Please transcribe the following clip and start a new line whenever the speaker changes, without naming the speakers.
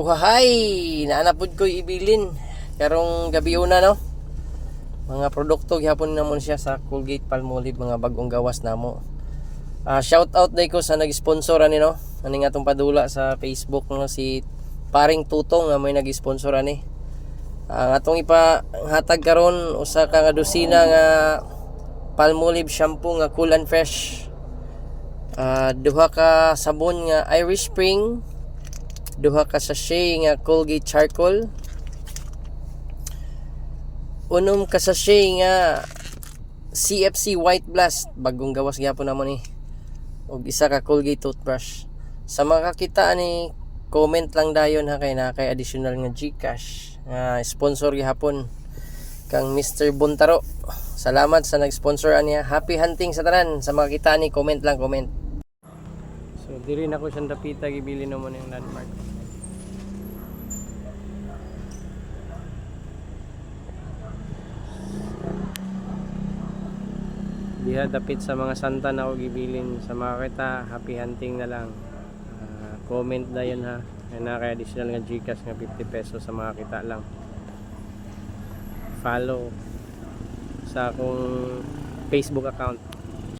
Uhahay, naanapod ko ibilin karong gabi una no. Mga produkto gihapon namon siya sa Colgate Palmolive, mga bagong gawas namo. Shout out day ko sa nag-sponsor ani no. Ani nga tong padula sa Facebook no, si Paring Tutong nga may nag-sponsor ani. Ang atong ipahatag karon usa ka nga dosina nga Palmolive shampoo nga Cool and Fresh. Duha ka sabon nga Irish Spring, duha ka sachet nga Colgate Charcoal, unom ka sachet nga CFC White Blast, bagong gawas gyapon namon ni, ug isa ka Colgate toothbrush. Sa mga kakita ni, comment lang dayon ha, kay na kay additional nga GCash nga sponsor gyapon kang Mr. Buntaro. Salamat sa nag-sponsor aniya. Happy hunting sa tanan. Sa mga kita ni, comment lang, comment. So diri na ko siyang dapita, gibili naman yung landmark. Diha dapit sa mga santa na ako gibilin. Sa mga kita, happy hunting na lang. Comment na yun ha. Na kay additional nga GCash nga 50 pesos sa mga kita lang. Follow sa akong Facebook account.